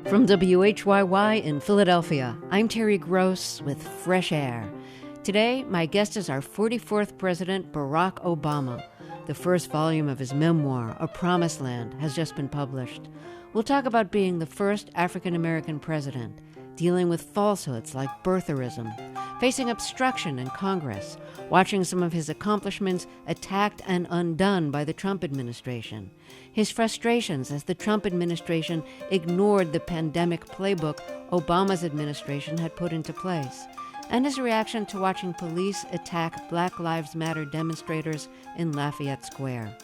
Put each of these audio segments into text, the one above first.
From WHYY in Philadelphia, I'm Terry Gross with Fresh Air. Today, my guest is our 44th President, Barack Obama. The first volume of his memoir, A Promised Land, has just been published. We'll talk about being the first African-American president, dealing with falsehoods like birtherism, facing obstruction in Congress, watching some of his accomplishments attacked and undone by the Trump administration, his frustrations as the Trump administration ignored the pandemic playbook Obama's administration had put into place, and his reaction to watching police attack Black Lives Matter demonstrators in Lafayette Square.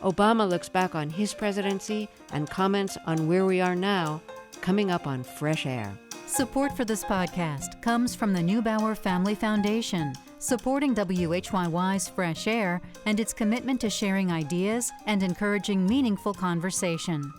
Obama looks back on his presidency and comments on where we are now, coming up on Fresh Air. Support for this podcast comes from the Neubauer Family Foundation, supporting WHYY's Fresh Air and its commitment to sharing ideas and encouraging meaningful conversation.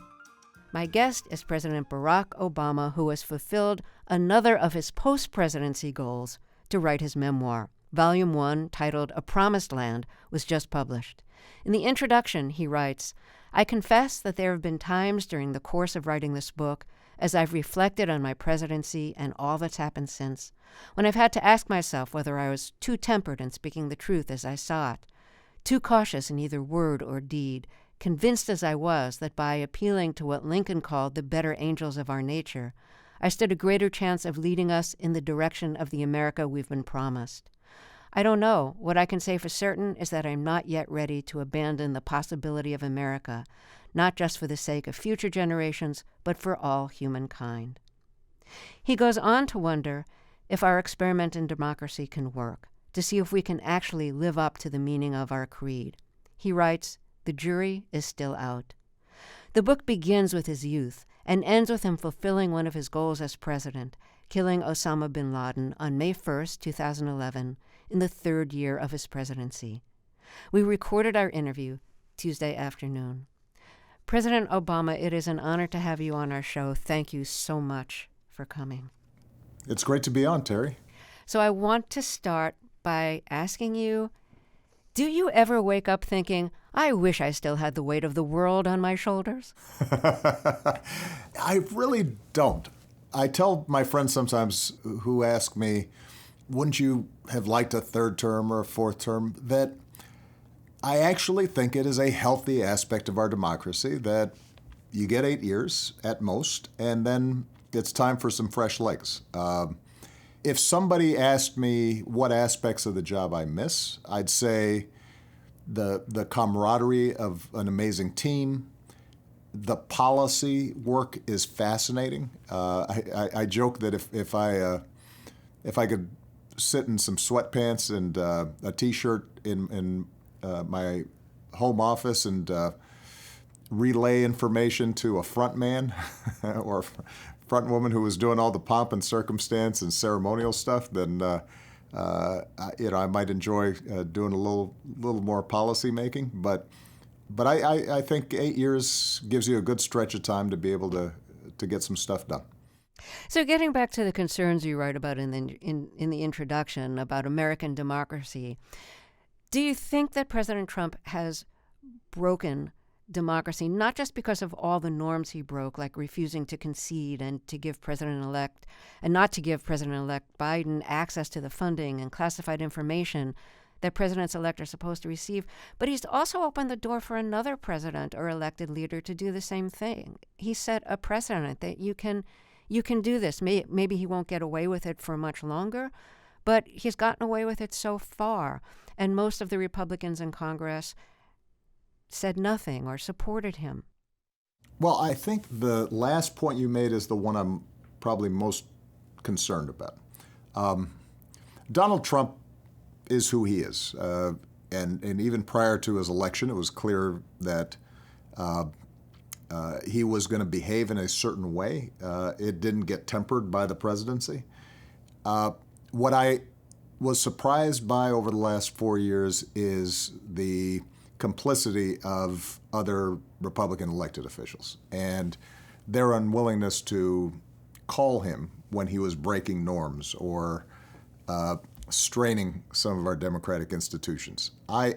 My guest is President Barack Obama, who has fulfilled another of his post-presidency goals to write his memoir. Volume 1, titled A Promised Land, was just published. In the introduction, he writes, "I confess that there have been times during the course of writing this book, as I've reflected on my presidency and all that's happened since, when I've had to ask myself whether I was too tempered in speaking the truth as I saw it, too cautious in either word or deed, convinced as I was that by appealing to what Lincoln called the better angels of our nature, I stood a greater chance of leading us in the direction of the America we've been promised. I don't know. What I can say for certain is that I'm not yet ready to abandon the possibility of America, not just for the sake of future generations, but for all humankind." He goes on to wonder if our experiment in democracy can work, to see if we can actually live up to the meaning of our creed. He writes, "The jury is still out." The book begins with his youth and ends with him fulfilling one of his goals as president, killing Osama bin Laden on May 1st, 2011, in the third year of his presidency. We recorded our interview Tuesday afternoon. President Obama, it is an honor to have you on our show. Thank you so much for coming. It's great to be on, Terry. So I want to start by asking you, do you ever wake up thinking, I wish I still had the weight of the world on my shoulders? I really don't. I tell my friends sometimes who ask me, wouldn't you have liked a third term or a fourth term, that I actually think it is a healthy aspect of our democracy that you get 8 years at most, and then it's time for some fresh legs. If somebody asked me what aspects of the job I miss, I'd say the camaraderie of an amazing team. The policy work is fascinating. I joke that if I could sit in some sweatpants and a T-shirt in my home office and relay information to a front man or front woman who was doing all the pomp and circumstance and ceremonial stuff, then I might enjoy doing a little more policy making. But I think 8 years gives you a good stretch of time to be able to get some stuff done. So getting back to the concerns you write about in the introduction about American democracy, do you think that President Trump has broken democracy, not just because of all the norms he broke, like refusing to concede and to give President-elect, and not to give President-elect Biden access to the funding and classified information that presidents-elect are supposed to receive, but he's also opened the door for another president or elected leader to do the same thing. He set a precedent that you can do this. Maybe he won't get away with it for much longer, but he's gotten away with it so far. And most of the Republicans in Congress said nothing or supported him. Well, I think the last point you made is the one I'm probably most concerned about. Donald Trump is who he is. And even prior to his election, it was clear that he was going to behave in a certain way. It didn't get tempered by the presidency. What I was surprised by over the last 4 years is the complicity of other Republican elected officials and their unwillingness to call him when he was breaking norms or straining some of our democratic institutions. I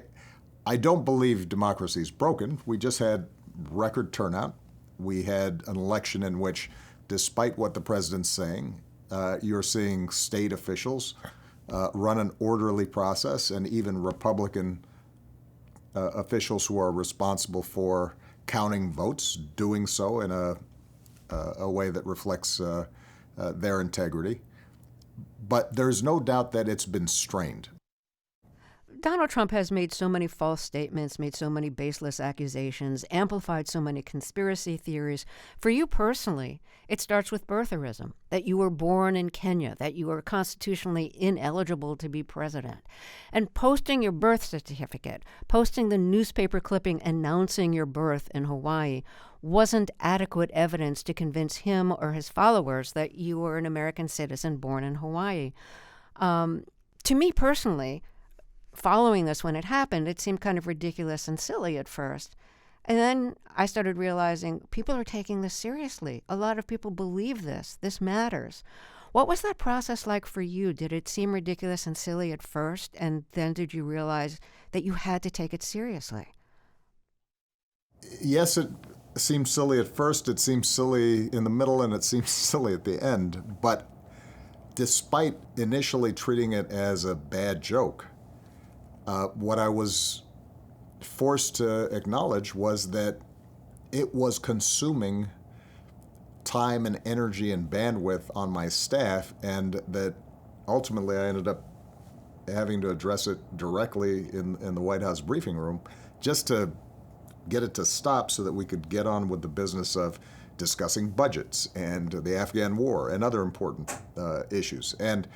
don't believe democracy is broken. We just had record turnout. We had an election in which despite what the president's saying, you're seeing state officials run an orderly process, and even Republican officials who are responsible for counting votes doing so in a way that reflects their integrity. But there's no doubt that it's been strained. Donald Trump has made so many false statements, made so many baseless accusations, amplified so many conspiracy theories. For you personally, it starts with birtherism, that you were born in Kenya, that you are constitutionally ineligible to be president. And posting your birth certificate, posting the newspaper clipping announcing your birth in Hawaii wasn't adequate evidence to convince him or his followers that you were an American citizen born in Hawaii. To me personally, following this when it happened, it seemed kind of ridiculous and silly at first. And then I started realizing people are taking this seriously. A lot of people believe this. This matters. What was that process like for you? Did it seem ridiculous and silly at first? And then did you realize that you had to take it seriously? Yes, it seemed silly at first. It seemed silly in the middle, and it seemed silly at the end. But despite initially treating it as a bad joke, what I was forced to acknowledge was that it was consuming time and energy and bandwidth on my staff, and that ultimately I ended up having to address it directly in the White House briefing room just to get it to stop so that we could get on with the business of discussing budgets and the Afghan war and other important issues. And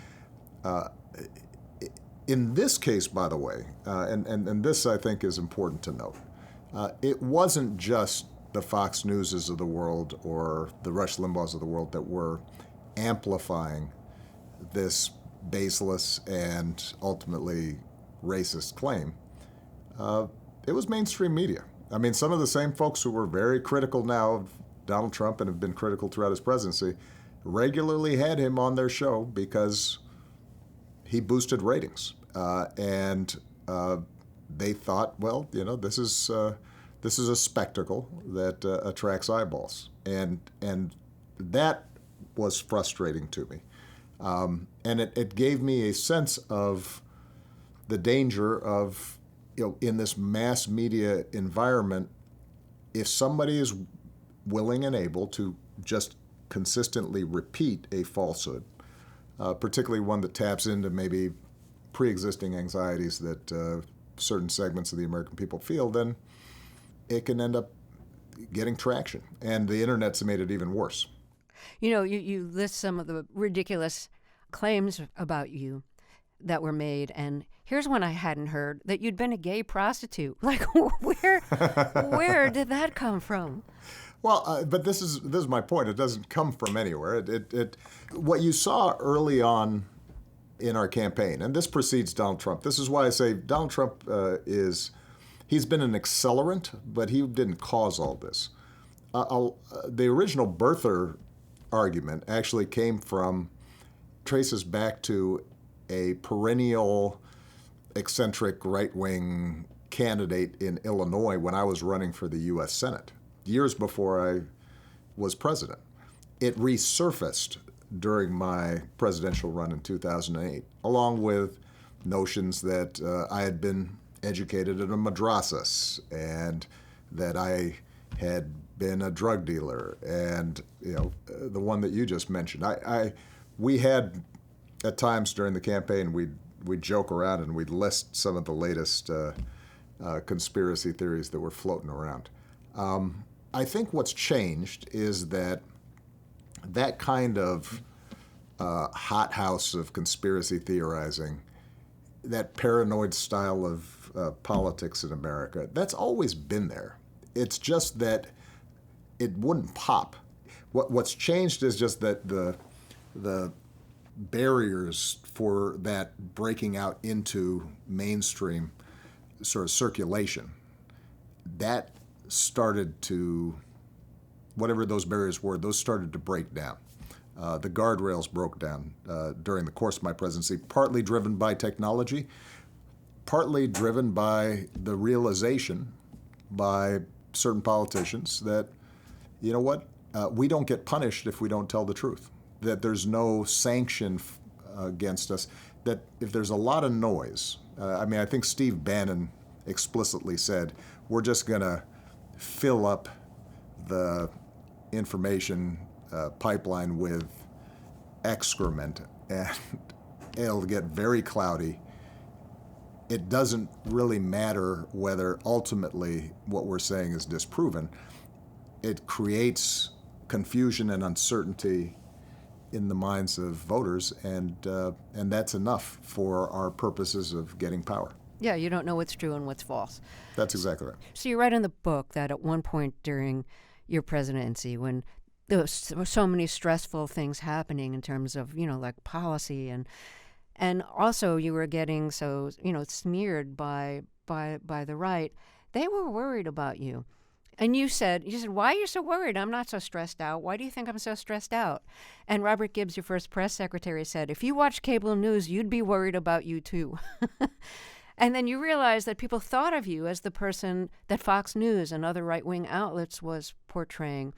in this case, by the way, and this I think is important to note, it wasn't just the Fox Newses of the world or the Rush Limbaughs of the world that were amplifying this baseless and ultimately racist claim. It was mainstream media. I mean, some of the same folks who were very critical now of Donald Trump and have been critical throughout his presidency regularly had him on their show because he boosted ratings, and they thought, well, you know, this is a spectacle that attracts eyeballs, and that was frustrating to me, and it gave me a sense of the danger of, you know, in this mass media environment, if somebody is willing and able to just consistently repeat a falsehood, particularly one that taps into maybe pre-existing anxieties that certain segments of the American people feel, then it can end up getting traction. And the internet's made it even worse. You know, you list some of the ridiculous claims about you that were made, and here's one I hadn't heard, that you'd been a gay prostitute. Like, where did that come from? Well, but this is my point. It doesn't come from anywhere. What you saw early on in our campaign, and this precedes Donald Trump. This is why I say Donald Trump he's been an accelerant, but he didn't cause all this. The original birther argument actually traces back to a perennial eccentric right-wing candidate in Illinois when I was running for the U.S. Senate, years before I was president. It resurfaced during my presidential run in 2008, along with notions that I had been educated at a madrasas and that I had been a drug dealer, and the one that you just mentioned. We had at times during the campaign we'd joke around and we'd list some of the latest conspiracy theories that were floating around. I think what's changed is that kind of hothouse of conspiracy theorizing, that paranoid style of politics in America, that's always been there. It's just that it wouldn't pop. What's changed is just that the barriers for that breaking out into mainstream sort of circulation, that started to, whatever those barriers were, those started to break down. The guardrails broke down during the course of my presidency, partly driven by technology, partly driven by the realization by certain politicians that, you know what, we don't get punished if we don't tell the truth, that there's no sanction against us, that if there's a lot of noise, I think Steve Bannon explicitly said, we're just going to fill up the information pipeline with excrement, and it'll get very cloudy. It doesn't really matter whether ultimately what we're saying is disproven. It creates confusion and uncertainty in the minds of voters, and that's enough for our purposes of getting power. Yeah, you don't know what's true and what's false. That's exactly right. So you write in the book that at one point during your presidency, when there were so many stressful things happening in terms of, like policy, and also you were getting so, smeared by the right, they were worried about you. And you said, why are you so worried? I'm not so stressed out. Why do you think I'm so stressed out? And Robert Gibbs, your first press secretary, said, if you watch cable news, you'd be worried about you too. And then you realized that people thought of you as the person that Fox News and other right-wing outlets was portraying.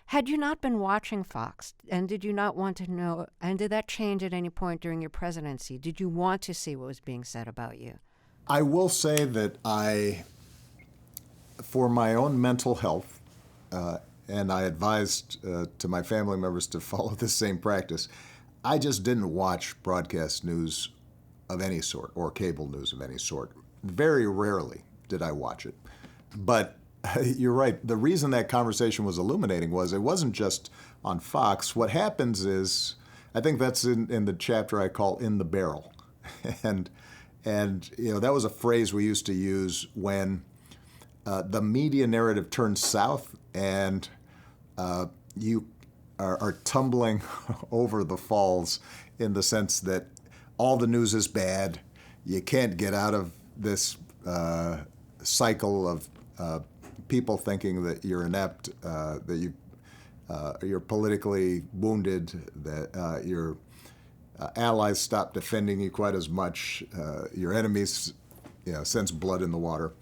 Had you not been watching Fox, and did you not want to know, and did that change at any point during your presidency? Did you want to see what was being said about you? I will say that for my own mental health, and I advised to my family members to follow the same practice, I just didn't watch broadcast news of any sort or cable news of any sort. Very rarely did I watch it. But you're right. The reason that conversation was illuminating was it wasn't just on Fox. What happens is, I think that's in the chapter I call In the Barrel. and that was a phrase we used to use when the media narrative turns south and you are tumbling over the falls, in the sense that all the news is bad. You can't get out of this cycle of people thinking that you're inept, that you're politically wounded, that your allies stop defending you quite as much, your enemies sense blood in the water.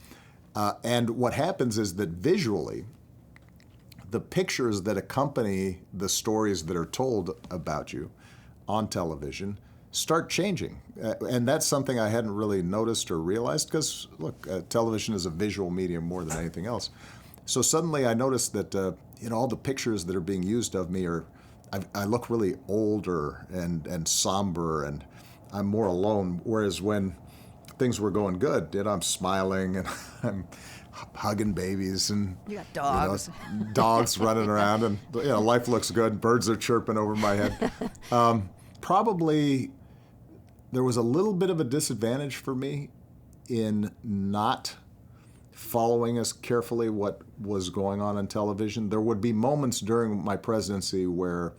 And what happens is that visually, the pictures that accompany the stories that are told about you on television start changing. And that's something I hadn't really noticed or realized, because, look, television is a visual medium more than anything else. So suddenly I noticed that all the pictures that are being used of me I look really older and somber, and I'm more alone, whereas when things were going good, I'm smiling and I'm hugging babies, and you got dogs, dogs running around, and life looks good. Birds are chirping over my head. Probably there was a little bit of a disadvantage for me in not following as carefully what was going on television. There would be moments during my presidency where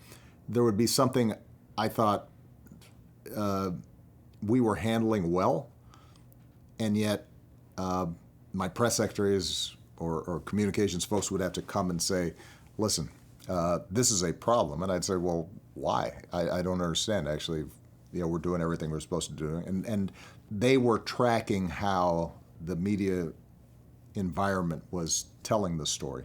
there would be something I thought we were handling well, and yet my press secretaries or communications folks would have to come and say, listen, this is a problem. And I'd say, well, why? I don't understand. Actually, we're doing everything we're supposed to do. And they were tracking how the media environment was telling the story.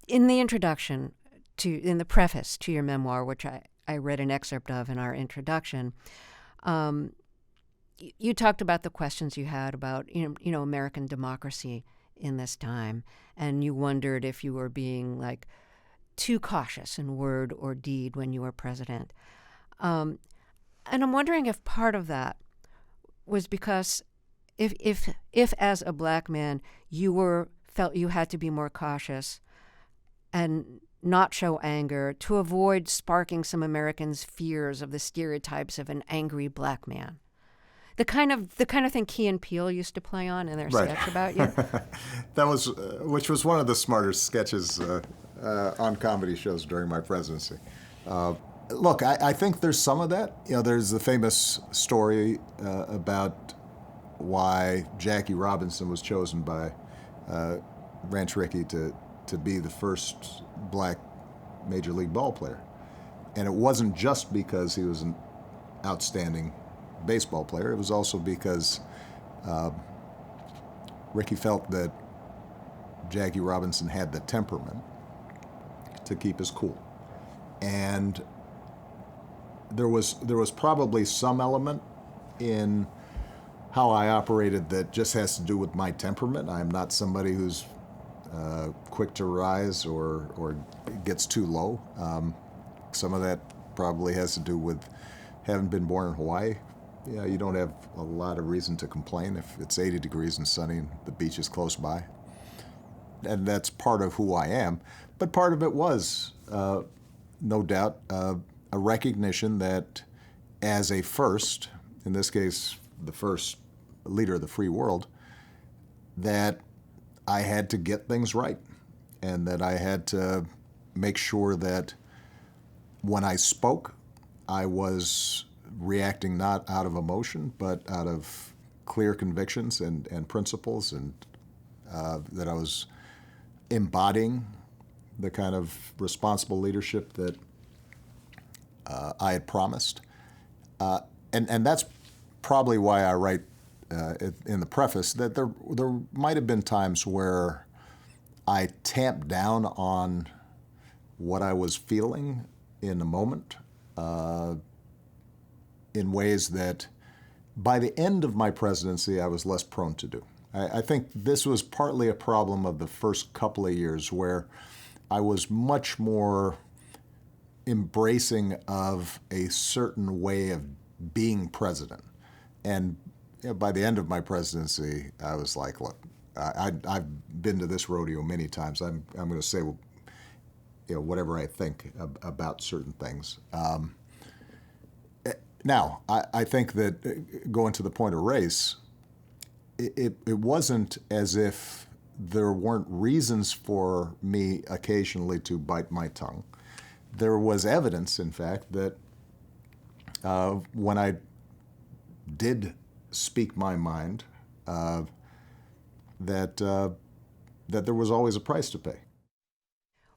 In the in the preface to your memoir, which I read an excerpt of in our introduction, you talked about the questions you had about American democracy in this time, and you wondered if you were being too cautious in word or deed when you were president. And I'm wondering if part of that was because if as a black man you felt you had to be more cautious and not show anger to avoid sparking some Americans' fears of the stereotypes of an angry black man. The kind of thing Key and Peele used to play on in their sketch about you. That was, which was one of the smarter sketches on comedy shows during my presidency. Look, I think there's some of that. There's the famous story about why Jackie Robinson was chosen by Ranch Rickey to be the first black Major League ball player. And it wasn't just because he was an outstanding baseball player. It was also because Rickey felt that Jackie Robinson had the temperament to keep his cool. And there was probably some element in how I operated that just has to do with my temperament. I'm not somebody who's quick to rise or gets too low. Some of that probably has to do with having been born in Hawaii. Yeah, you don't have a lot of reason to complain if it's 80 degrees and sunny and the beach is close by. And that's part of who I am. But part of it was, no doubt, a recognition that as a first, in this case, the first leader of the free world, that I had to get things right and that I had to make sure that when I spoke, I was reacting not out of emotion, but out of clear convictions and principles, and that I was embodying the kind of responsible leadership that I had promised. And that's probably why I write in the preface that there might have been times where I tamped down on what I was feeling in the moment in ways that by the end of my presidency I was less prone to do. I think this was partly a problem of the first couple of years where I was much more embracing of a certain way of being president. And by the end of my presidency, I was like, look, I've been to this rodeo many times. I'm going to say whatever I think about certain things. Now, I think that going to the point of race, it wasn't as if there weren't reasons for me occasionally to bite my tongue. There was evidence, in fact, that when I did speak my mind, that there was always a price to pay.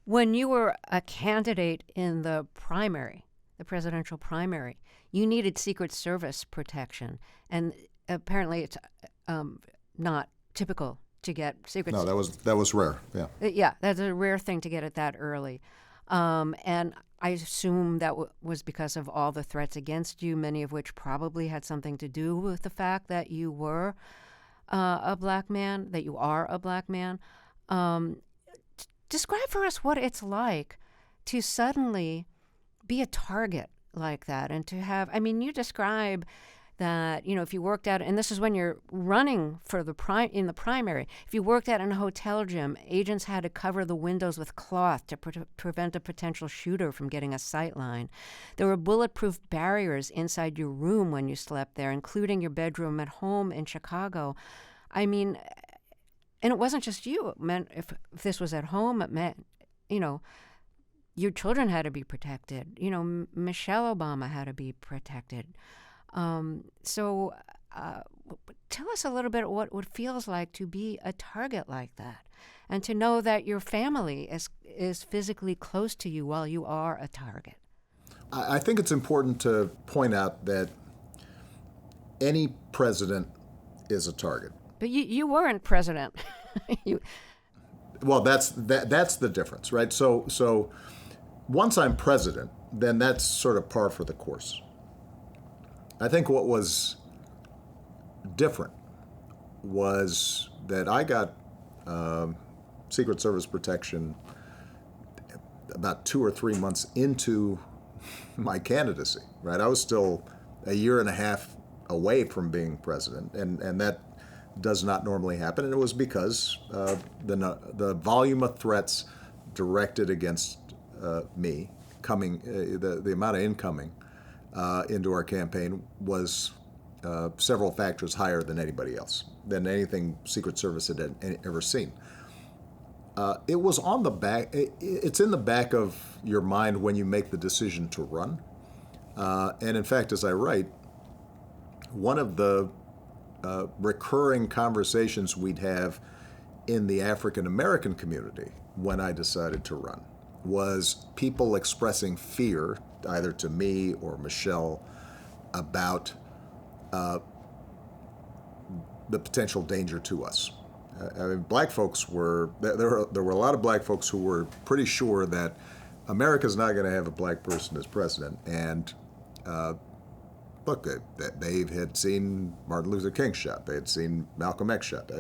When you were a candidate in the primary, the presidential primary, you needed Secret Service protection, and apparently it's not typical to get Secret Service. No, that was rare. Yeah. Yeah, that's a rare thing to get it that early, and I assume that was because of all the threats against you, many of which probably had something to do with the fact that you were a black man, that you are a black man. Describe for us what it's like to suddenly be a target like that and to have, you describe that, if you worked out, and this is when you're running for in the primary, if you worked out in a hotel gym, agents had to cover the windows with cloth to prevent a potential shooter from getting a sight line. There were bulletproof barriers inside your room when you slept there, including your bedroom at home in Chicago. And it wasn't just you. It meant if this was at home, it meant, your children had to be protected. Michelle Obama had to be protected. So tell us a little bit what it feels like to be a target like that and to know that your family is physically close to you while you are a target. I think it's important to point out that any president is a target. But you weren't president. Well, that's the difference, right? So once I'm president, then that's sort of par for the course. I think what was different was that I got Secret Service protection about 2 or 3 months into my candidacy, right? I was still a year and a half away from being president, and that does not normally happen, and it was because the volume of threats directed against me coming, the amount of incoming into our campaign was several factors higher than anybody else, than anything Secret Service had ever seen. It was on the back. It's in the back of your mind when you make the decision to run, and in fact, as I write, one of the recurring conversations we'd have in the African American community when I decided to run was people expressing fear, either to me or Michelle, about the potential danger to us. Black folks were, there were a lot of black folks who were pretty sure that America's not going to have a black person as president. And look, they had seen Martin Luther King shot. They had seen Malcolm X shot.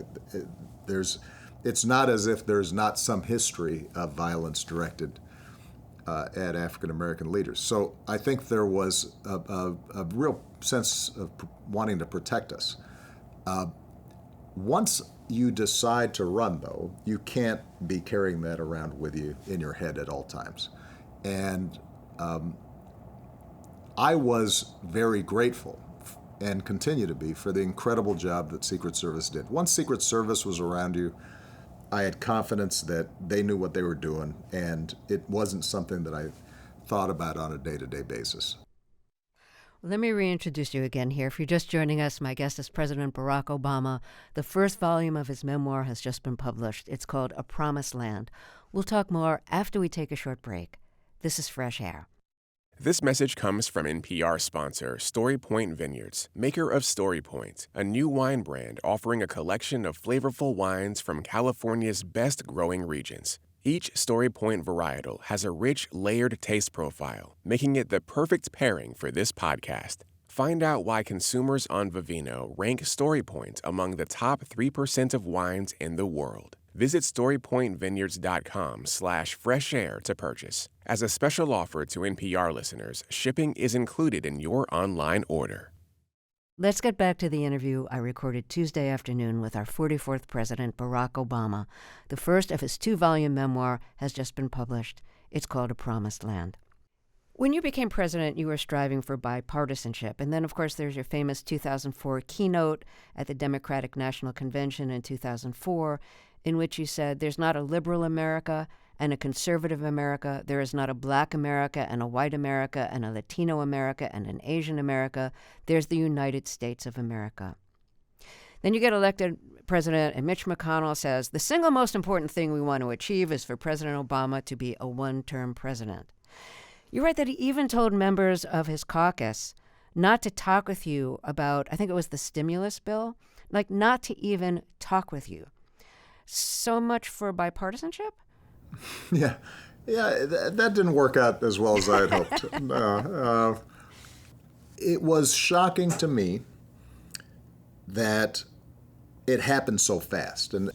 It's not as if there's not some history of violence directed at African American leaders. So I think there was a real sense of wanting to protect us. Once you decide to run, though, you can't be carrying that around with you in your head at all times. And I was very grateful and continue to be for the incredible job that Secret Service did. Once Secret Service was around you, I had confidence that they knew what they were doing, and it wasn't something that I thought about on a day-to-day basis. Let me reintroduce you again here. If you're just joining us, my guest is President Barack Obama. The first volume of his memoir has just been published. It's called A Promised Land. We'll talk more after we take a short break. This is Fresh Air. This message comes from NPR sponsor Story Point Vineyards, maker of Story Point, a new wine brand offering a collection of flavorful wines from California's best growing regions. Each Story Point varietal has a rich, layered taste profile, making it the perfect pairing for this podcast. Find out why consumers on Vivino rank Story Point among the top 3% of wines in the world. Visit StoryPointVineyards.com/freshair to purchase. As a special offer to NPR listeners, shipping is included in your online order. Let's get back to the interview I recorded Tuesday afternoon with our 44th President, Barack Obama. The first of his 2-volume memoir has just been published. It's called A Promised Land. When you became president, you were striving for bipartisanship. And then, of course, there's your famous 2004 keynote at the Democratic National Convention in 2004, in which you said, there's not a liberal America and a conservative America. There is not a black America and a white America and a Latino America and an Asian America. There's the United States of America. Then you get elected president, and Mitch McConnell says, the single most important thing we want to achieve is for President Obama to be a one-term president. You write that he even told members of his caucus not to talk with you about, I think it was the stimulus bill, like not to even talk with you. So much for bipartisanship? Yeah, that didn't work out as well as I had hoped. It was shocking to me that it happened so fast. And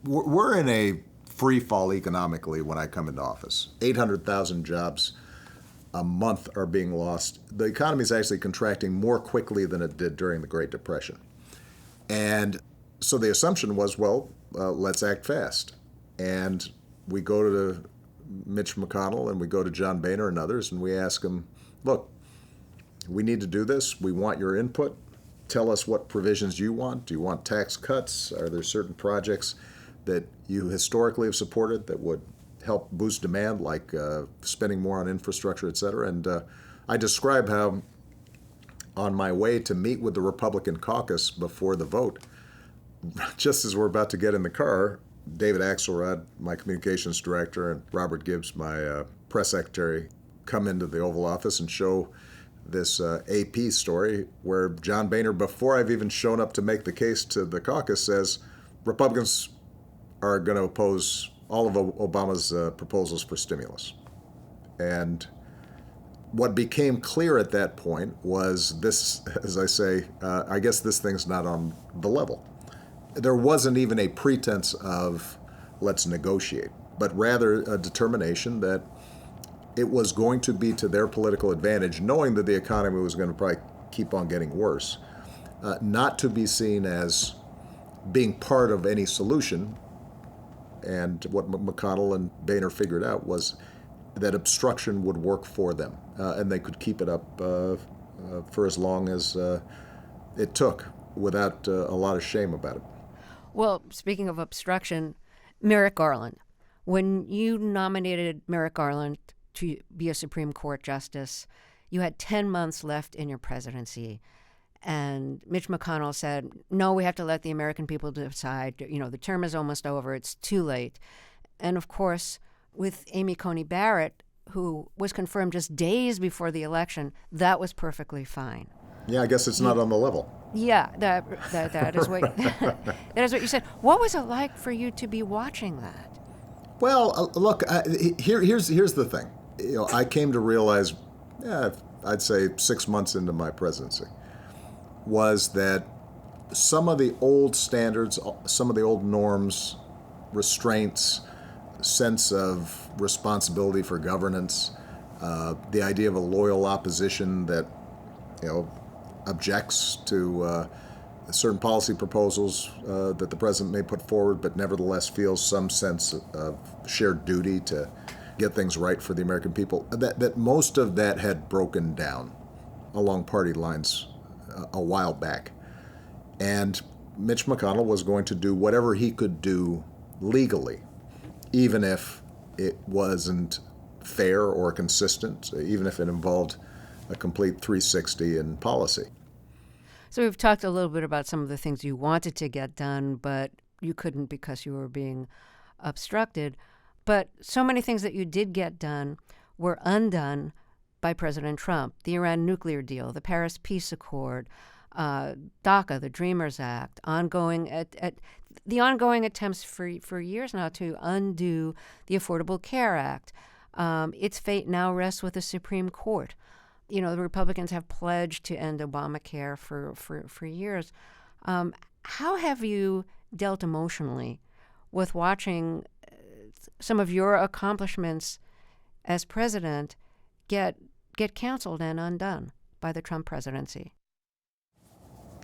we're in a free fall economically when I come into office. 800,000 jobs a month are being lost. The economy is actually contracting more quickly than it did during the Great Depression. And so the assumption was, let's act fast. And we go to Mitch McConnell and we go to John Boehner and others, and we ask them, look, we need to do this. We want your input. Tell us what provisions you want. Do you want tax cuts? Are there certain projects that you historically have supported that would help boost demand, like spending more on infrastructure, et cetera? And I describe how on my way to meet with the Republican caucus before the vote, just as we're about to get in the car, David Axelrod, my communications director, and Robert Gibbs, my press secretary, come into the Oval Office and show this AP story where John Boehner, before I've even shown up to make the case to the caucus, says Republicans are going to oppose all of Obama's proposals for stimulus. And what became clear at that point was this, as I say, I guess this thing's not on the level. There wasn't even a pretense of let's negotiate, but rather a determination that it was going to be to their political advantage, knowing that the economy was going to probably keep on getting worse, not to be seen as being part of any solution. And what McConnell and Boehner figured out was that obstruction would work for them, and they could keep it up for as long as it took without a lot of shame about it. Well, speaking of obstruction, Merrick Garland. When you nominated Merrick Garland to be a Supreme Court justice, you had 10 months left in your presidency. And Mitch McConnell said, no, we have to let the American people decide. You know, the term is almost over. It's too late. And, of course, with Amy Coney Barrett, who was confirmed just days before the election, that was perfectly fine. Yeah, I guess it's not on the level. Yeah, that is what that is what you said. What was it like for you to be watching that? Well, look, here's the thing. I came to realize, I'd say 6 months into my presidency, was that some of the old standards, some of the old norms, restraints, sense of responsibility for governance, the idea of a loyal opposition that objects to certain policy proposals that the president may put forward, but nevertheless feels some sense of shared duty to get things right for the American people, that most of that had broken down along party lines a while back. And Mitch McConnell was going to do whatever he could do legally, even if it wasn't fair or consistent, even if it involved a complete 360 in policy. So we've talked a little bit about some of the things you wanted to get done, but you couldn't because you were being obstructed. But so many things that you did get done were undone by President Trump. The Iran nuclear deal, the Paris Peace Accord, DACA, the Dreamers Act, ongoing attempts for years now to undo the Affordable Care Act. Its fate now rests with the Supreme Court. The Republicans have pledged to end Obamacare for years. How have you dealt emotionally with watching some of your accomplishments as president get canceled and undone by the Trump presidency?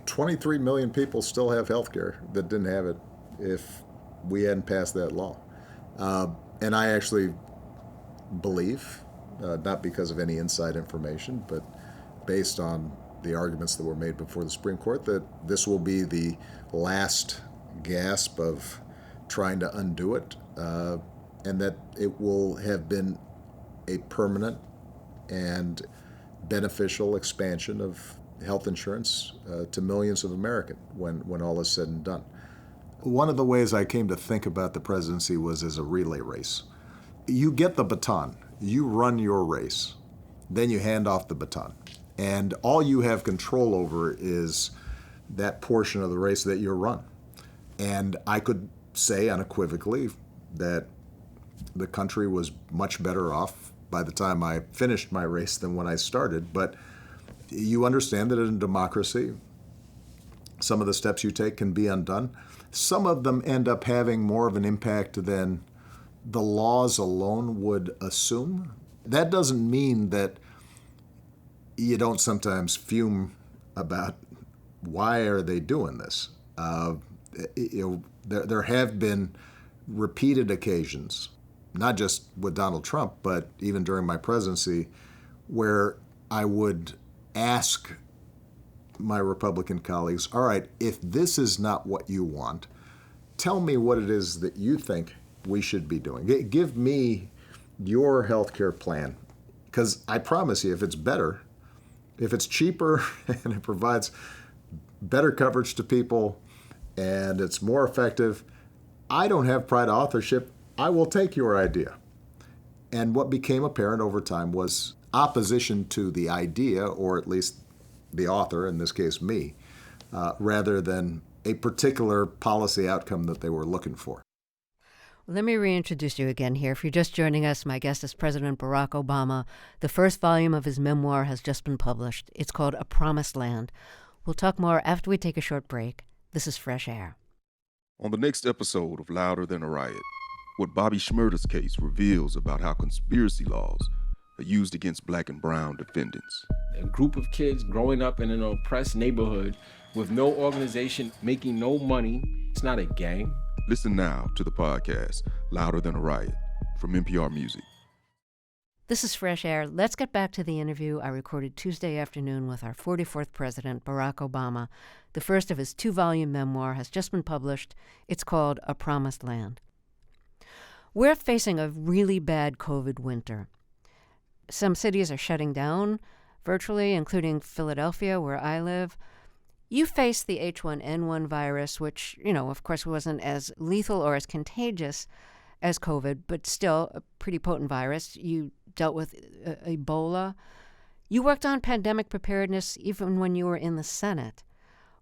23 million people still have health care that didn't have it if we hadn't passed that law. And I actually believe, not because of any inside information, but based on the arguments that were made before the Supreme Court, that this will be the last gasp of trying to undo it, and that it will have been a permanent and beneficial expansion of health insurance to millions of Americans when all is said and done. One of the ways I came to think about the presidency was as a relay race. You get the baton, you run your race, then you hand off the baton. And all you have control over is that portion of the race that you run. And I could say unequivocally that the country was much better off by the time I finished my race than when I started. But you understand that in a democracy, some of the steps you take can be undone. Some of them end up having more of an impact than the laws alone would assume. That doesn't mean that you don't sometimes fume about why are they doing this. There have been repeated occasions, not just with Donald Trump, but even during my presidency, where I would ask my Republican colleagues, all right, if this is not what you want, tell me what it is that you think we should be doing. Give me your healthcare plan, because I promise you, if it's better, if it's cheaper and it provides better coverage to people and it's more effective, I don't have pride of authorship. I will take your idea. And what became apparent over time was opposition to the idea, or at least the author, in this case me, rather than a particular policy outcome that they were looking for. Let me reintroduce you again here. If you're just joining us, my guest is President Barack Obama. The first volume of his memoir has just been published. It's called A Promised Land. We'll talk more after we take a short break. This is Fresh Air. On the next episode of Louder Than a Riot, what Bobby Shmurda's case reveals about how conspiracy laws are used against Black and brown defendants. A group of kids growing up in an oppressed neighborhood with no organization, making no money. It's not a gang. Listen now to the podcast, Louder Than a Riot, from NPR Music. This is Fresh Air. Let's get back to the interview I recorded Tuesday afternoon with our 44th president, Barack Obama. The first of his 2-volume memoir has just been published. It's called A Promised Land. We're facing a really bad COVID winter. Some cities are shutting down virtually, including Philadelphia, where I live. You faced the H1N1 virus, which, of course, wasn't as lethal or as contagious as COVID, but still a pretty potent virus. You dealt with Ebola. You worked on pandemic preparedness even when you were in the Senate.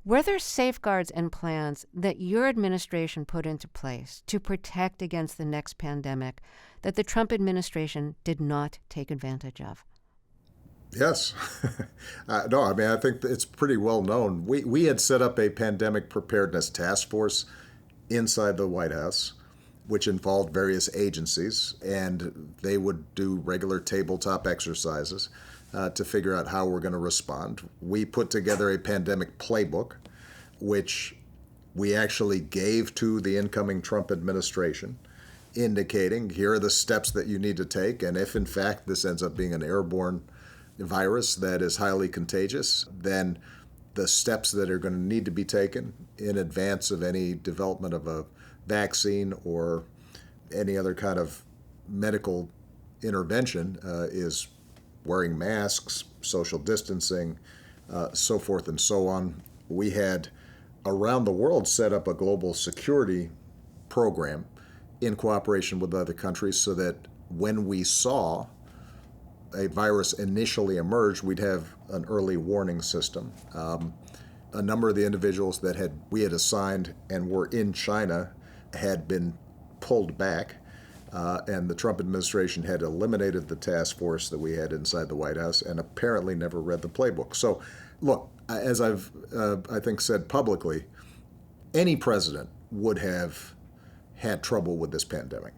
Were there safeguards and plans that your administration put into place to protect against the next pandemic that the Trump administration did not take advantage of? Yes. No, I mean, I think it's pretty well known. We had set up a pandemic preparedness task force inside the White House, which involved various agencies, and they would do regular tabletop exercises to figure out how we're going to respond. We put together a pandemic playbook, which we actually gave to the incoming Trump administration, indicating here are the steps that you need to take, and if in fact this ends up being an airborne virus that is highly contagious, then the steps that are going to need to be taken in advance of any development of a vaccine or any other kind of medical intervention is wearing masks, social distancing, so forth and so on. We had around the world set up a global security program in cooperation with other countries so that when we saw a virus initially emerged, we'd have an early warning system. A number of the individuals that we had assigned and were in China had been pulled back, and the Trump administration had eliminated the task force that we had inside the White House and apparently never read the playbook. So, look, as I've, I think, said publicly, any president would have had trouble with this pandemic.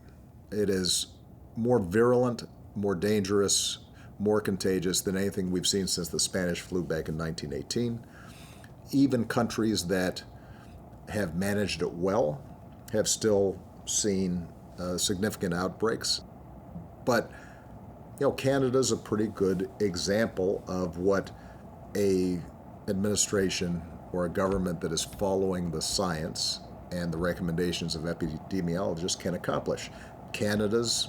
It is more virulent, more dangerous, more contagious than anything we've seen since the Spanish flu back in 1918. Even countries that have managed it well have still seen significant outbreaks. But, Canada's a pretty good example of what a administration or a government that is following the science and the recommendations of epidemiologists can accomplish. Canada's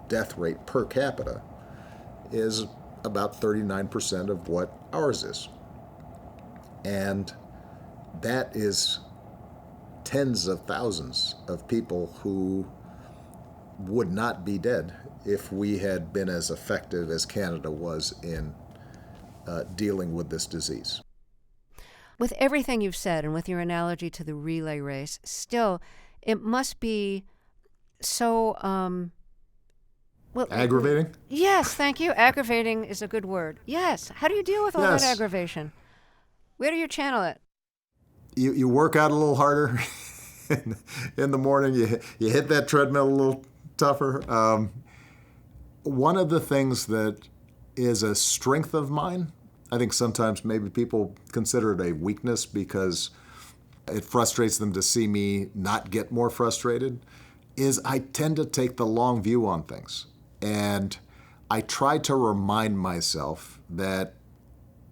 death rate per capita is about 39% of what ours is. And that is tens of thousands of people who would not be dead if we had been as effective as Canada was in dealing with this disease. With everything you've said and with your analogy to the relay race, still, it must be so... aggravating? Yes, thank you. Aggravating is a good word. Yes. How do you deal with all that aggravation? Where do you channel it? You work out a little harder in the morning. You hit that treadmill a little tougher. One of the things that is a strength of mine, I think sometimes maybe people consider it a weakness because it frustrates them to see me not get more frustrated, is I tend to take the long view on things. And I try to remind myself that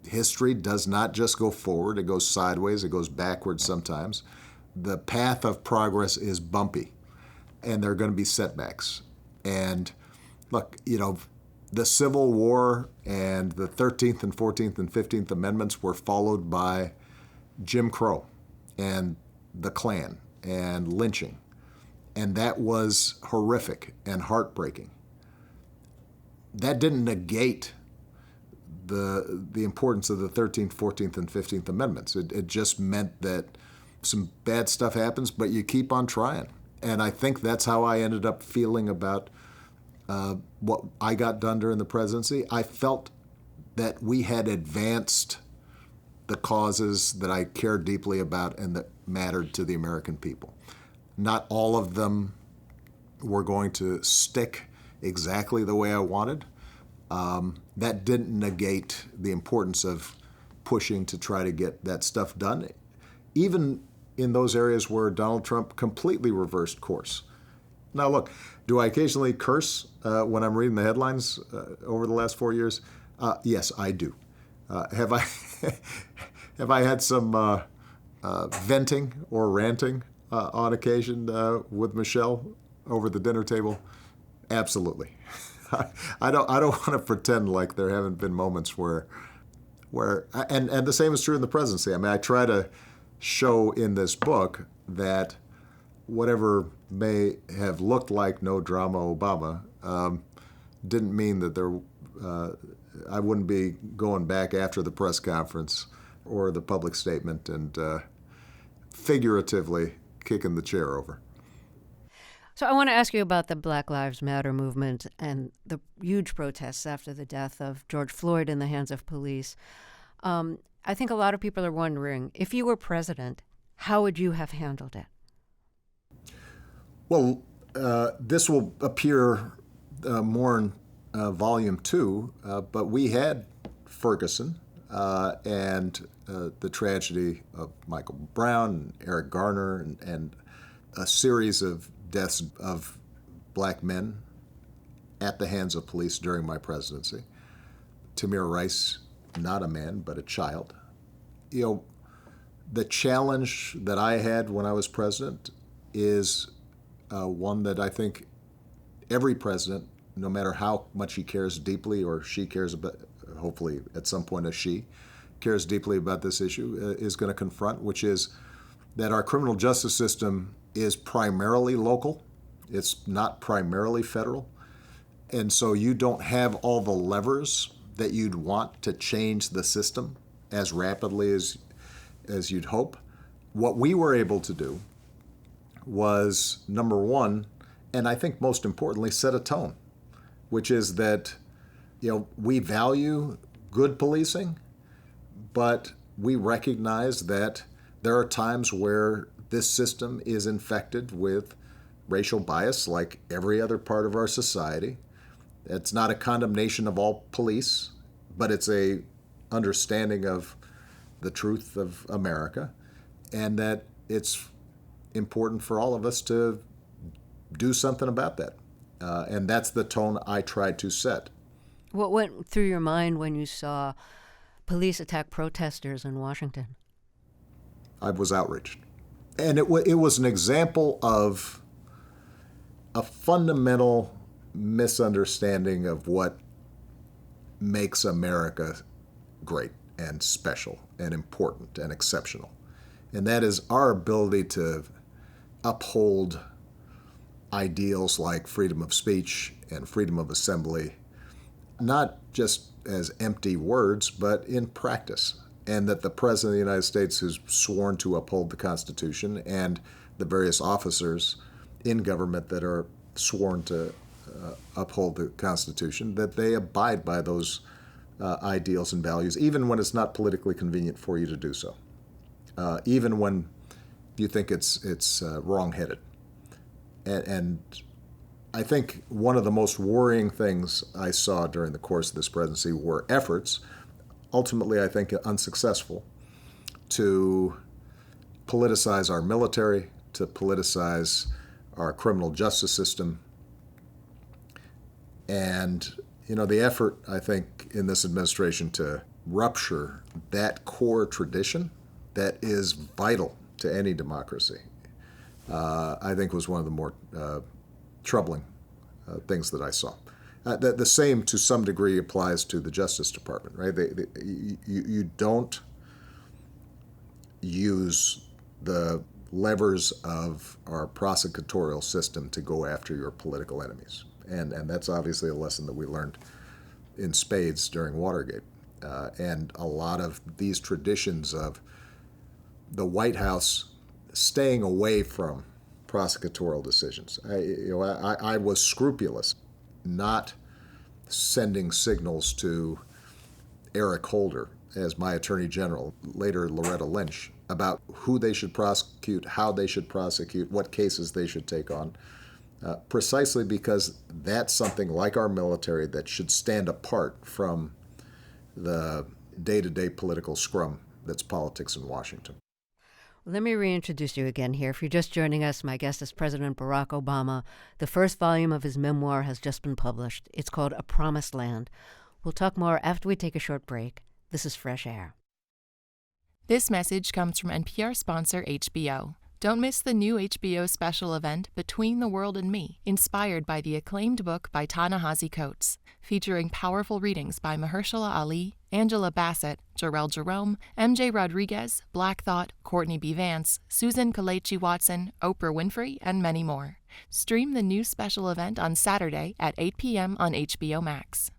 history does not just go forward, it goes sideways, it goes backwards sometimes. The path of progress is bumpy, and there are going to be setbacks. And look, the Civil War and the 13th and 14th and 15th Amendments were followed by Jim Crow and the Klan and lynching. And that was horrific and heartbreaking. That didn't negate the importance of the 13th, 14th, and 15th Amendments. It just meant that some bad stuff happens, but you keep on trying. And I think that's how I ended up feeling about what I got done during the presidency. I felt that we had advanced the causes that I cared deeply about and that mattered to the American people. Not all of them were going to stick exactly the way I wanted. That didn't negate the importance of pushing to try to get that stuff done, even in those areas where Donald Trump completely reversed course. Now, look, do I occasionally curse when I'm reading the headlines over the last 4 years? Yes, I do. Have I had some venting or ranting on occasion with Michelle over the dinner table? Absolutely. I don't want to pretend like there haven't been moments where and the same is true in the presidency. I mean, I try to show in this book that whatever may have looked like no drama Obama didn't mean that I wouldn't be going back after the press conference or the public statement and figuratively kicking the chair over. So I want to ask you about the Black Lives Matter movement and the huge protests after the death of George Floyd in the hands of police. I think a lot of people are wondering, if you were president, how would you have handled it? Well, this will appear more in Volume 2, but we had Ferguson and the tragedy of Michael Brown and Eric Garner and a series of deaths of black men at the hands of police during my presidency. Tamir Rice, not a man, but a child. You know, the challenge that I had when I was president is one that I think every president, no matter how much he cares deeply or she cares about, hopefully at some point a she, cares deeply about this issue, is going to confront, which is that our criminal justice system is primarily local. It's not primarily federal. And so you don't have all the levers that you'd want to change the system as rapidly as you'd hope. What we were able to do was, number one, and I think most importantly, set a tone, which is that, you know, we value good policing, but we recognize that there are times where this system is infected with racial bias like every other part of our society. It's not a condemnation of all police, but it's a understanding of the truth of America, and that it's important for all of us to do something about that. And that's the tone I tried to set. What went through your mind when you saw police attack protesters in Washington? I was outraged. And it was an example of a fundamental misunderstanding of what makes America great and special and important and exceptional. And that is our ability to uphold ideals like freedom of speech and freedom of assembly, not just as empty words, but in practice. And that the President of the United States, who's sworn to uphold the Constitution, and the various officers in government that are sworn to uphold the Constitution, that they abide by those ideals and values, even when it's not politically convenient for you to do so, even when you think it's wrong-headed. And I think one of the most worrying things I saw during the course of this presidency were efforts, ultimately I think unsuccessful, to politicize our military, to politicize our criminal justice system. And, you know, the effort, I think, in this administration to rupture that core tradition that is vital to any democracy, I think was one of the more troubling things that I saw. The same, to some degree, applies to the Justice Department, right? You don't use the levers of our prosecutorial system to go after your political enemies. And that's obviously a lesson that we learned in spades during Watergate. And a lot of these traditions of the White House staying away from prosecutorial decisions. I was scrupulous, not sending signals to Eric Holder as my Attorney General, later Loretta Lynch, about who they should prosecute, how they should prosecute, what cases they should take on, precisely because that's something like our military that should stand apart from the day-to-day political scrum that's politics in Washington. Let me reintroduce you again here. If you're just joining us, my guest is President Barack Obama. The first volume of his memoir has just been published. It's called A Promised Land. We'll talk more after we take a short break. This is Fresh Air. This message comes from NPR sponsor HBO. Don't miss the new HBO special event, Between the World and Me, inspired by the acclaimed book by Ta-Nehisi Coates, featuring powerful readings by Mahershala Ali, Angela Bassett, Jarrell Jerome, MJ Rodriguez, Black Thought, Courtney B. Vance, Susan Kelechi Watson, Oprah Winfrey, and many more. Stream the new special event on Saturday at 8 p.m. on HBO Max.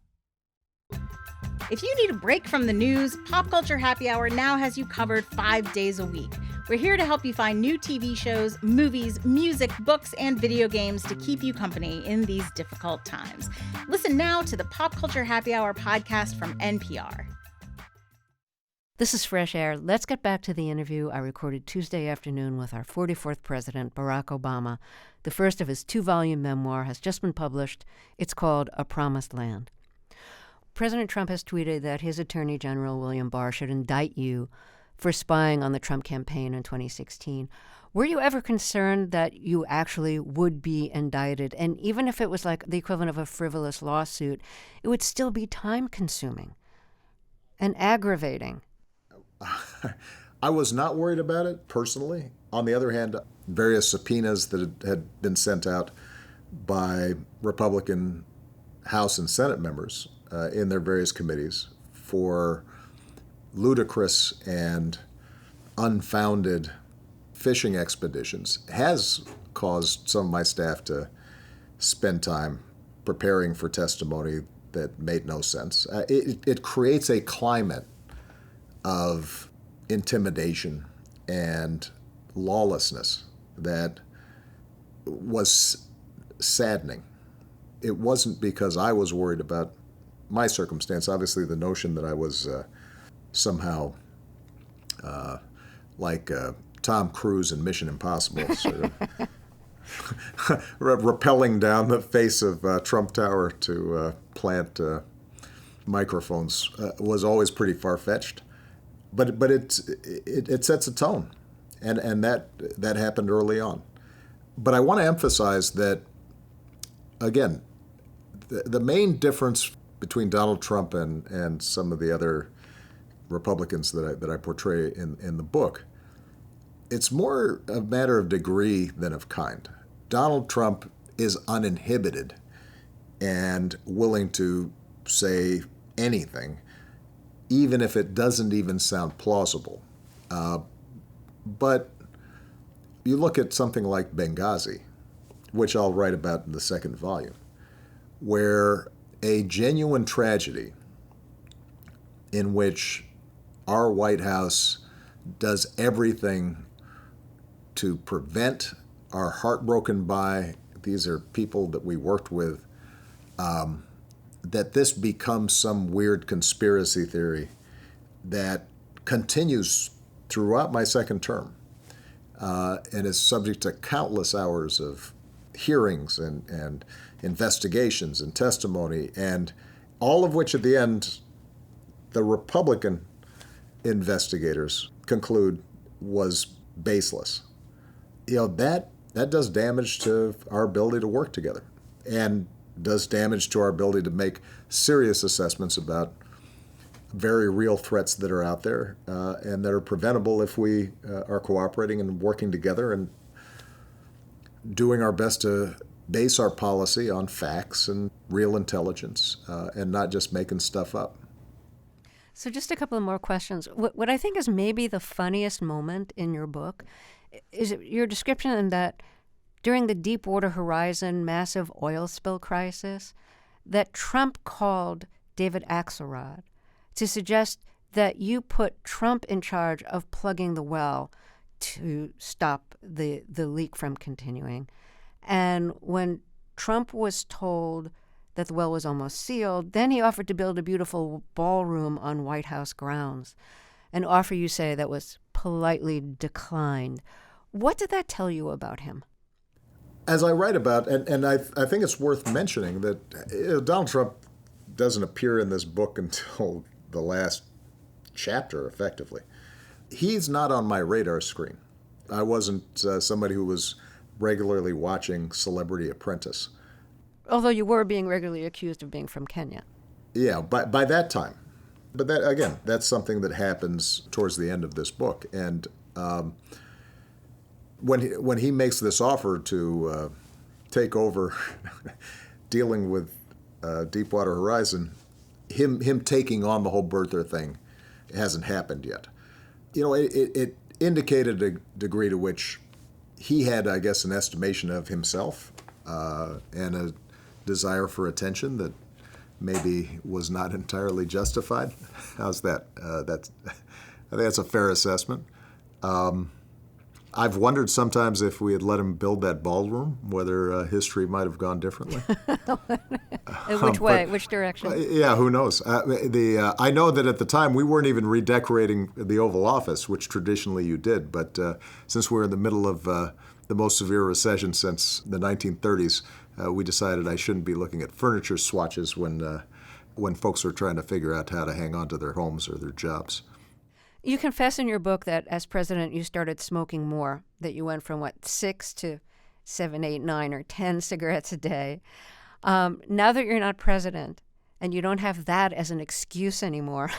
If you need a break from the news, Pop Culture Happy Hour now has you covered 5 days a week. We're here to help you find new TV shows, movies, music, books, and video games to keep you company in these difficult times. Listen now to the Pop Culture Happy Hour podcast from NPR. This is Fresh Air. Let's get back to the interview I recorded Tuesday afternoon with our 44th president, Barack Obama. The first of his 2-volume memoir has just been published. It's called A Promised Land. President Trump has tweeted that his Attorney General, William Barr, should indict you for spying on the Trump campaign in 2016. Were you ever concerned that you actually would be indicted? And even if it was like the equivalent of a frivolous lawsuit, it would still be time-consuming and aggravating. I was not worried about it personally. On the other hand, various subpoenas that had been sent out by Republican House and Senate members in their various committees for ludicrous and unfounded fishing expeditions has caused some of my staff to spend time preparing for testimony that made no sense. It creates a climate of intimidation and lawlessness that was saddening. It wasn't because I was worried about my circumstance. Obviously, the notion that I was somehow like Tom Cruise in Mission Impossible, sort of rappelling down the face of Trump Tower to plant microphones was always pretty far-fetched. But it sets a tone, and that happened early on. But I want to emphasize that, again, the main difference between Donald Trump and some of the other Republicans that I portray in the book, it's more a matter of degree than of kind. Donald Trump is uninhibited and willing to say anything, even if it doesn't even sound plausible. But you look at something like Benghazi, which I'll write about in the second volume, where a genuine tragedy in which our White House does everything to prevent, are heartbroken by, these are people that we worked with, that this becomes some weird conspiracy theory that continues throughout my second term and is subject to countless hours of hearings and investigations and testimony, and all of which at the end the Republican investigators conclude was baseless. That does damage to our ability to work together and does damage to our ability to make serious assessments about very real threats that are out there and that are preventable if we are cooperating and working together and doing our best to base our policy on facts and real intelligence and not just making stuff up. So just a couple of more questions. What I think is maybe the funniest moment in your book is your description that during the Deepwater Horizon massive oil spill crisis, that Trump called David Axelrod to suggest that you put Trump in charge of plugging the well to stop the leak from continuing. And when Trump was told that the well was almost sealed, then he offered to build a beautiful ballroom on White House grounds, an offer, you say, that was politely declined. What did that tell you about him? As I write about, and I think it's worth mentioning that Donald Trump doesn't appear in this book until the last chapter, effectively. He's not on my radar screen. I wasn't somebody who was regularly watching Celebrity Apprentice. Although you were being regularly accused of being from Kenya. Yeah, by that time. But that, again, that's something that happens towards the end of this book. And when he makes this offer to take over dealing with Deepwater Horizon, him taking on the whole birther thing hasn't happened yet. It indicated a degree to which he had, I guess, an estimation of himself and a desire for attention that maybe was not entirely justified. How's that? I think that's a fair assessment. I've wondered sometimes if we had let him build that ballroom, whether history might have gone differently. Which way? Which direction? Yeah, who knows? I know that at the time we weren't even redecorating the Oval Office, which traditionally you did. But since we're in the middle of the most severe recession since the 1930s, we decided I shouldn't be looking at furniture swatches when folks are trying to figure out how to hang on to their homes or their jobs. You confess in your book that as president you started smoking more, that you went from, 6 to 7, 8, 9, or 10 cigarettes a day. Now that you're not president and you don't have that as an excuse anymore,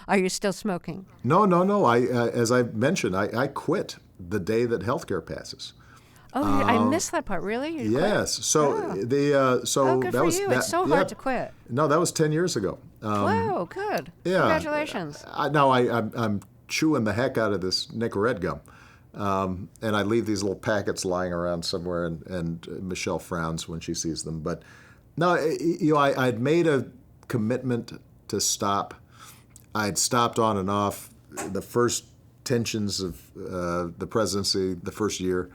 are you still smoking? No. As I mentioned, I quit the day that healthcare passes. Oh, I missed that part. Really? You yes. quit? So good that for was you. that, It's so hard to quit. No, that was 10 years ago. Wow, good. Yeah. Congratulations. I'm chewing the heck out of this Nicorette gum. And I leave these little packets lying around somewhere, and Michelle frowns when she sees them. But no, I'd made a commitment to stop. I'd stopped on and off the first tensions of the presidency, the first year.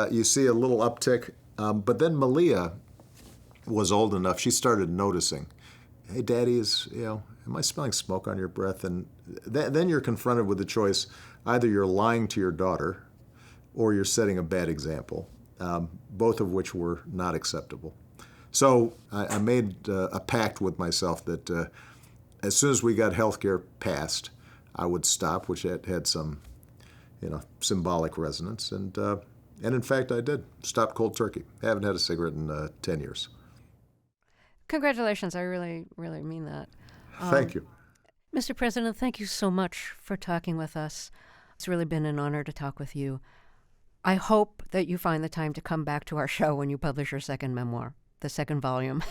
You see a little uptick, but then Malia was old enough. She started noticing, hey, Daddy, am I smelling smoke on your breath? And then you're confronted with the choice: either you're lying to your daughter, or you're setting a bad example, both of which were not acceptable. So I made a pact with myself that as soon as we got health care passed, I would stop, which had some, symbolic resonance. And in fact, I did. Stopped cold turkey. Haven't had a cigarette in 10 years. Congratulations. I really, really mean that. Thank you. Mr. President, thank you so much for talking with us. It's really been an honor to talk with you. I hope that you find the time to come back to our show when you publish your second memoir, the second volume.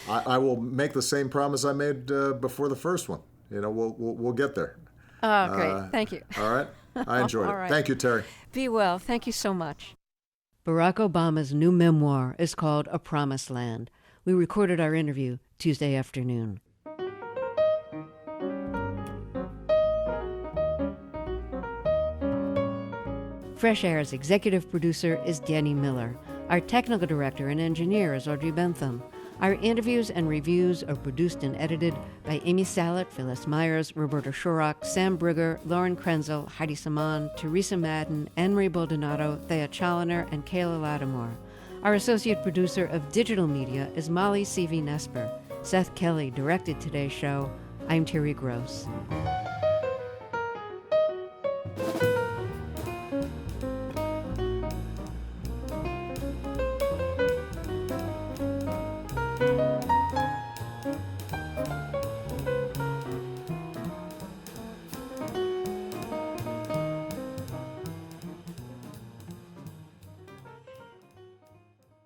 I will make the same promise I made before the first one. We'll get there. Oh, great. Thank you. All right. I enjoyed it. Right. Thank you, Terry. Be well. Thank you so much. Barack Obama's new memoir is called A Promised Land. We recorded our interview Tuesday afternoon. Fresh Air's executive producer is Danny Miller. Our technical director and engineer is Audrey Bentham. Our interviews and reviews are produced and edited by Amy Salet, Phyllis Myers, Roberta Shorrock, Sam Brugger, Lauren Krenzel, Heidi Saman, Teresa Madden, Anne-Marie Baldonado, Thea Challoner, and Kayla Lattimore. Our associate producer of digital media is Molly C.V. Nesper. Seth Kelly directed today's show. I'm Terry Gross.